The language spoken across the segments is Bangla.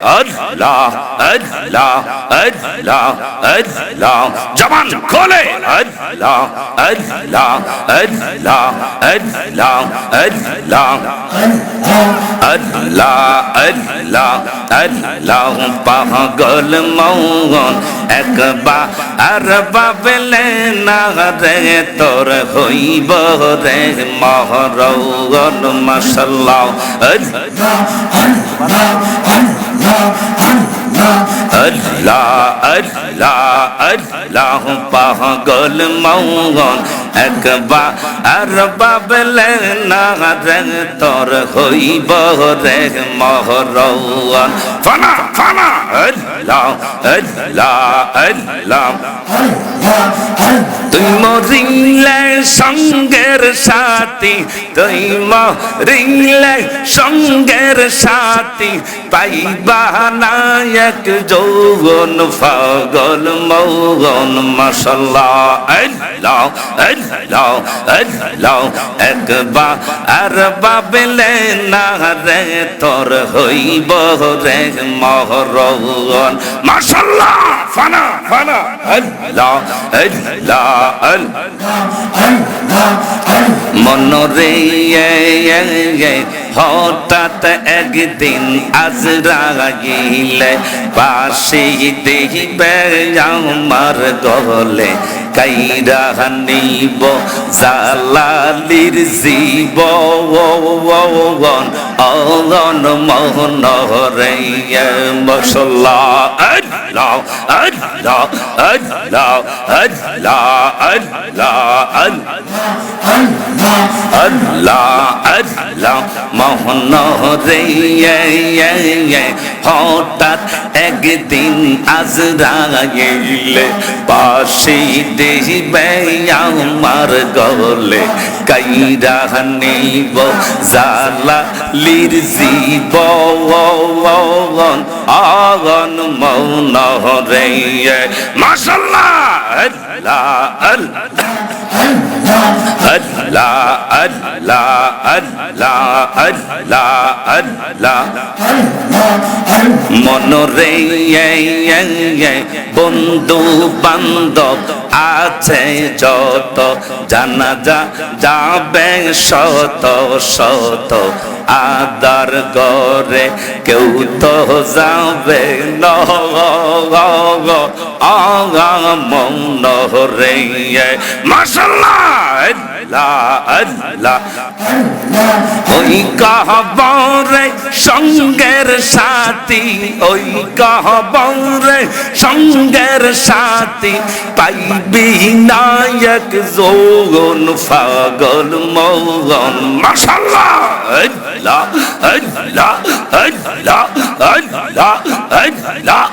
আল্লাহ আল্লাহ আল্লাহ আল্লাহ জবান খোলে আল্লাহ আল্লাহ আল্লাহ আল্লাহ আল্লাহ আল্লাহ আল্লাহ আল্লাহ পাগল মৌন একবার আর বাবলে না রে তোর হইব রে মহরৌন মাশাআল্লাহ আল্লাহ আল্লাহ আল্লাহ পাগল মৌন একবার আর বাবলে না রে তোর হইব রে মহরৌন ফানা ফানা আল্লাহ আল্লাহ আল্লাহ তুই মরিলে সঙ্গের সাথী তুই মরিলে সঙ্গের সাথী পাইবা নায়ক যৌবন পাগল মৌন মাশাআল্লাহ আল্লাহ আল্লাহ আল্লাহ একবার আর বাবলে না রে তোর হইব রে মহরৌন মাশাআল্লাহ ফানা ফানা আল্লাহ আল্লাহ মনরে হঠাৎ একদিন আজরাইলে পাশে দেখিবে আমার গলে কাইরা নিব জালালির জীব অগন মোহন রে মাশাআল্লাহ আল্লাহ আল্লাহ আল্লাহ আল্লাহ আল্লাহ আল্লাহ আল্লাহ মোহন রে হঠাৎ একদিন আজরাইলে পাশে দেখিবে আমার গলে কাইরা নিব জালালির জীব অগন মৌন রে মাশাআল্লাহ আল্লাহ আল্লাহ আল্লাহ আল্লাহ আল্লাহ আল্লাহ আল্লাহ মনরে বন্ধু বান্ধব আছে যত জানাজা যাবে শত শত আদার গরে কেউ তো যাবে মৌন রে মাশাআল্লাহ আল্লাহ আল্লাহ ওই কবরে সঙ্গের সাথী ওই কবরে সঙ্গের সাথী পাইবি নায়ক যৌবন পাগল মৌন মাশাআল্লাহ আল্লাহ আল্লাহ আল্লাহ আল্লাহ আল্লাহ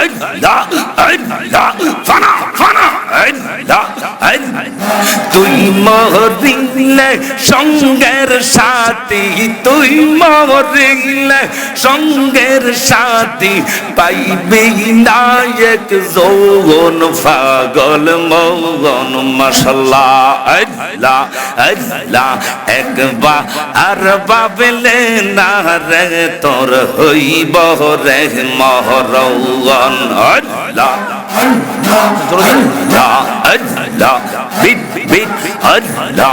আল্লাহ আল্লাহ ফানা ফানা আল্লাহ তুই মরিলে সঙ্গের সাথী তুই মরিলে সঙ্গের সাথী পাইবি নায়ক যৌবন পাগল মৌন মাশাআল্লাহ আল্লাহ আল্লাহ একবার আর বাবলে না রে তোর হইব রে মহরৌন আল্লাহ আল্লাহ আল্লাহ বিট বিট আল্লাহ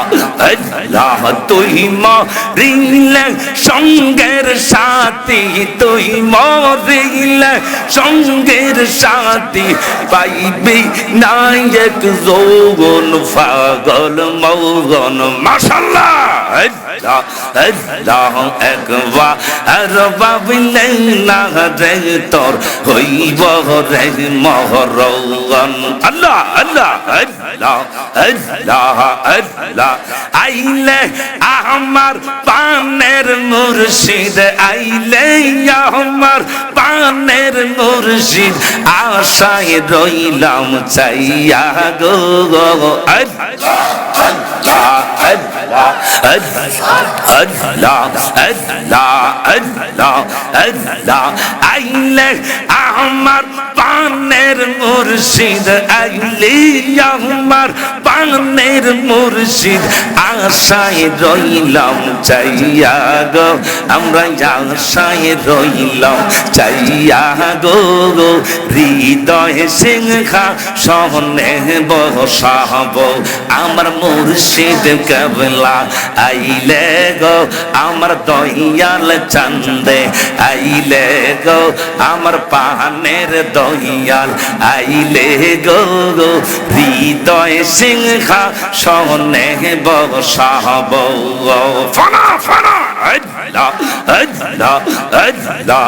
আল্লাহ তুই মরিলে সঙ্গের সাথী তুই মরিলে সঙ্গের সাথী পাইবি নায়ক যৌবন পাগল মৌন মাশাআল্লাহ আল্লাহ আল্লাহ একবার আর বাবলে না রে তোর হইব রে মহরৌন আল্লাহ আল্লাহ আল্লাহ আল্লাহ আল্লাহ আইলে আমার পানের মুর্শিদ আইলে আমার পানের মুর্শিদ আশায় রইলাম চাইয়া গো আল্লাহ আল্লাহ আল্লাহ আল্লাহ আল্লাহ আল্লাহ আইলে আমার পানের মুর্শিদ আইলি আমার পানের মুর্শিদ আশায় রইলাম চাইয়া গো আমরা আশায় রইলাম চাইয়া গো হৃদয় সিংহা সহনে বসাব আমার মুর্শিদ কেবলা আইলে গো আমার দয়াল চান্দে আইলে গো আমার পানের দয়াল আইলে গো হৃদয় সিংহা সহনে বসাব ফানা ফানা আল্লাহ আল্লাহ আল্লাহ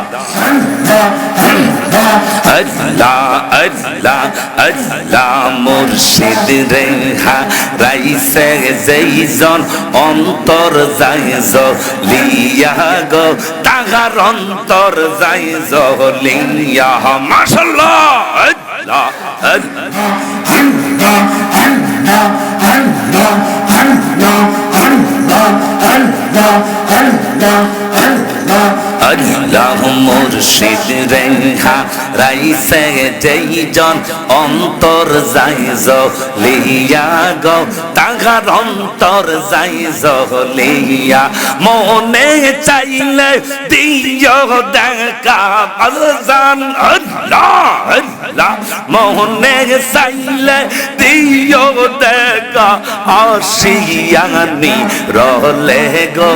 আল্লাহ আল্লাহ আল্লাহ মুর্শিদ রেহা রাইসে যেইজন অন্তর যাইজ লিয়া গো তাহার অন্তর যাইজ লিয়া মাশাআল্লাহ আল্লাহ আল্লাহ মুর্শিদ রেহা রাইসে যেইজন অন্তর যাইজ লিয়া গো তাহার অন্তর যাইজ লিয়া মনে চাইলে দিও দেখা আল্লাহ আল্লাহ আল্লাহ মনে চাইলে দিও দেখা আসিয়ানি রলে গো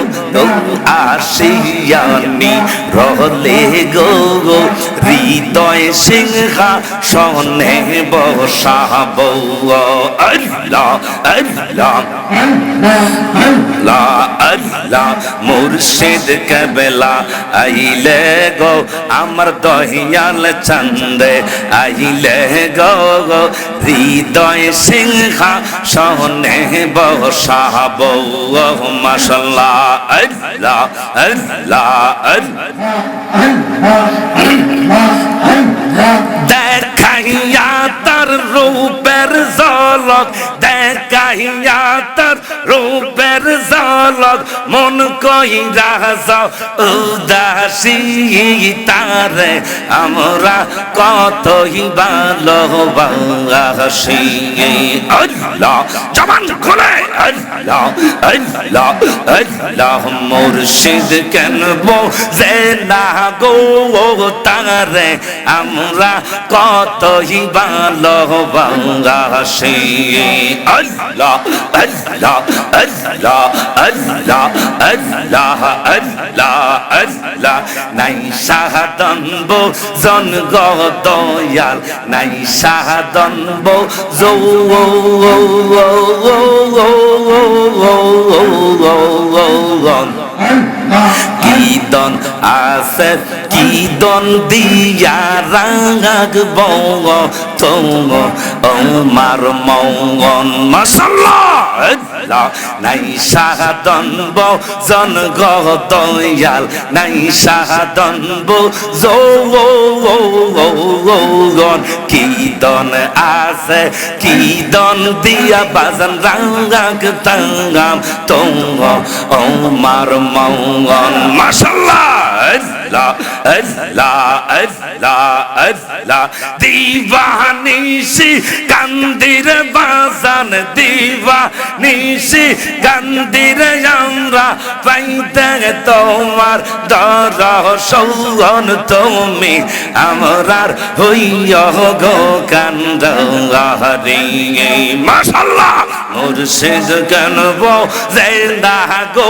আসিয়ানি রলে গো হৃদয় সিংহা সনে বসাব আল্লাহ আল্লাহ আল্লাহ আল্লাহ মুর্শিদ কেবলা আইলে গো আমার দয়াল চান্দে আইলে গো হৃদয় সিংহা সনে বসাব মাশাআল্লাহ আল্লাহ আল্লাহ দেখাইয়া তার রূপের ঝলক দেখাইয়া তার রূপের ঝলক মন কইরা যাও উদাসী তারে আমরা কতই ভালোবাসি আল্লাহ জবান খুলে আল্লাহ আল্লাহ আল্লাহ মুর্শিদ কেন বোঝে না গো তারে আমরা কতই ভালোবাসি আল্লাহ আল্লাহ আল্লাহ আল্লাহ আল্লাহ আল্লাহ আল্লাহ নাই সাধন জন গো দয়াল নাই সাধন কিদন আছে কিদন দিয়া রাগব তোমার মন মাশাআল্লাহ নাই সাধন জন গো দয়াল নাই সাধন যৌগন কিদন আছে কিদন দিয়া বাজান রাগ তাঙ্গাম তোমার মন মাশাআল্লাহ আল্লাহ আল্লাহ আল্লাহ আল্লাহ দিবানিশি কান্দির বাজান দিবানিশি কান্দির আমরা পাইতে তোমার দর্শন তুমি আমরার হইয়া গো কান্দারি মাশাআল্লাহ মুর্শিদ কেনব জেন্দা গো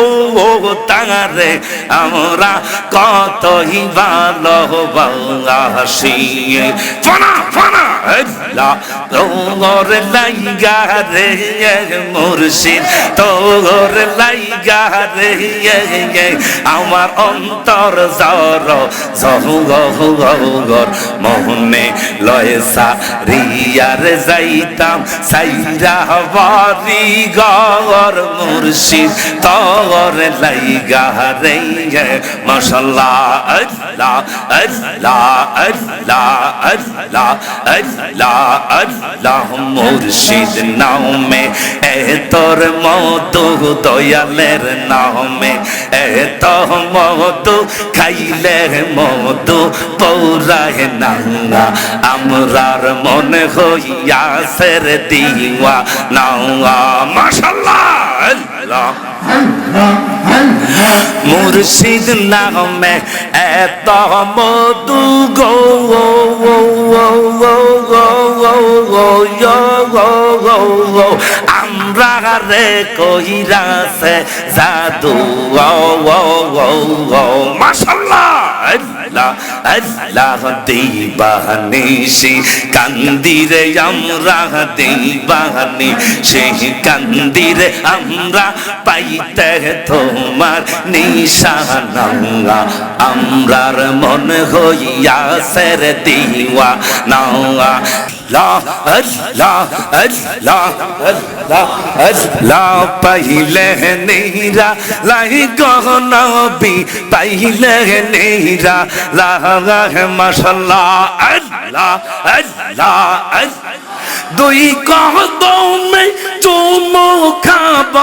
তারে আমরা কতই ভালোবাসি ফানা ফানা আল্লাহ তোর লাইগা রে মুর্শিদ তোর লাইগা রে আমার অন্তর জর জহগর মোহনে লয়সা রিয়ার যাইতাম সাইরা বাড়ি গর মুর্শিদ তোর লাইগা রে মাশাআল্লাহ আল্লাহ আল্লাহ আল্লাহ আল্লাহ আল্লাহ আল্লাহ মুর্শিদ নাও মে তোর মধু দয়ালের নামে এত মধু খাইলে মধু পৌরায় না আমরার মনে হইয়াছে রে দিওয়া না মাশাআল্লাহ আল্লাহ মুর্শিদ নামে এত মধু গো আমরা রে কইরাছে জাদু মাশাআল্লাহ আল্লাহ আল্লাহ দিবানিশি কান্দিরে আমরা দিবানিশি কান্দিরে আমরা পাইতে তোমার নিশানা আমরার মন হইয়াছে রে দিওয়া না আল্লাহ আল্লাহ আল্লাহ আল্লাহ আল্লাহ পাইলে নেহিরা লাই গহনবী পাইলে নেহিরা লাহ মাশাআল্লাহ আল্লাহ আল্লাহ দুই কদমে চুমু খাব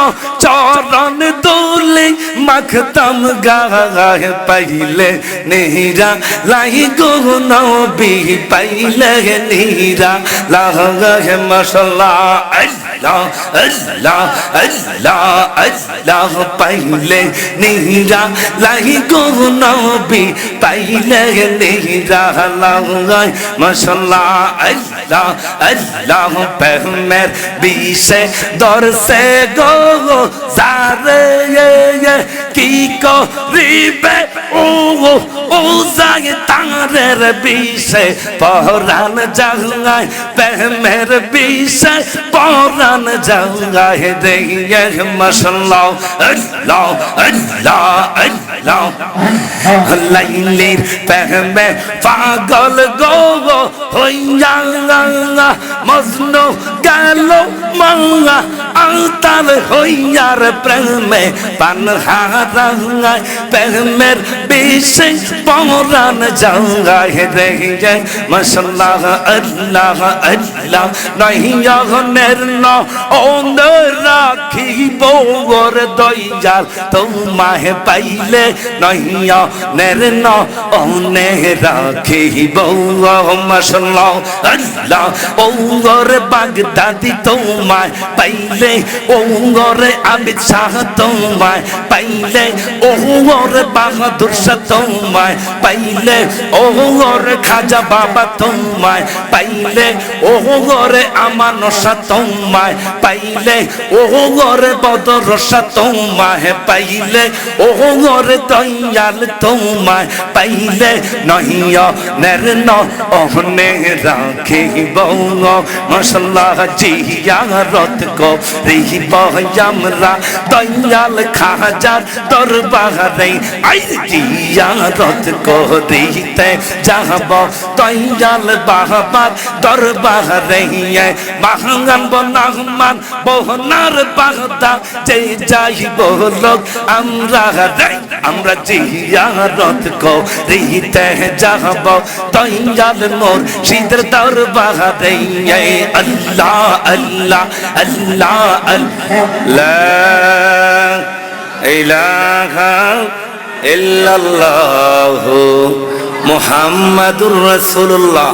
চরণ দোলে মাখতাম গায়ে পাইলে নেহিরা লাই গহনবী পাইলে নেহিরা লাহ মাশাআল্লাহ আল্লাহ আল্লাহ আল্লাহ আল্লাহ পাইলে নেহিরা লাই গহনবী পাইলে নেহিরা লাহ মাশাআল্লাহ আল্লাহ আল্লাহ প্রেমের বিষে দরসে গো সারে কি করিবে ও যায় তারের বিষে পরাণ জাগায় প্রেমের বিষে পরাণ জাগায় রে মাশাআল্লাহ আল্লাহ আল্লাহ আল্লাহ লাইলির প্রেমে পাগল গো হইয়া মজনু গেল মাঙ্গা আলতাল হইয়ার প্রেমে পানহারায় প্রেমের বিষে পরাণ জাগায় রে মাশাআল্লাহ আল্লাহ আল্লাহ নহিয়া ন ওন রাখিব গোর দয়াল তোমায় পাইলে নহিয়া ন ওনে রাখিব মাশাআল্লাহ আল্লাহ ও গোরে বাগদাদি তোমায় পাইলে ও গোরে আবিদ শাহ তোমায় পাইলে ও গোরে বাহাদুর শাহ তোমায় পাইলে ও গোরে খাজা বাবা তোমায় পাইলে ও গোরে আমান শাহ তোমায় পাইলে ও গোরে বদর শাহ তোমায় পাইলে ও গোরে দয়াল তোমায় পাইলে নহিয়া নের ন ওহনে রাখিব মাশাআল্লাহ জিয়ারত করিব আমরা দয়াল খাজার দরবারে আই জিয়ারত করিতে যাব দয়াল বাবার দরবারে বাহাঙ্গান বনাহমান বহনার বাগদা যে যাইব লোক আমরা জিয়ারত করিতে যাব দয়াল মোর শীতের দরবারে আল্লাহ আল্লাহ আল্লাহ লা ইলাহা ইল্লাল্লাহু মুহাম্মাদুর রাসূলুল্লাহ।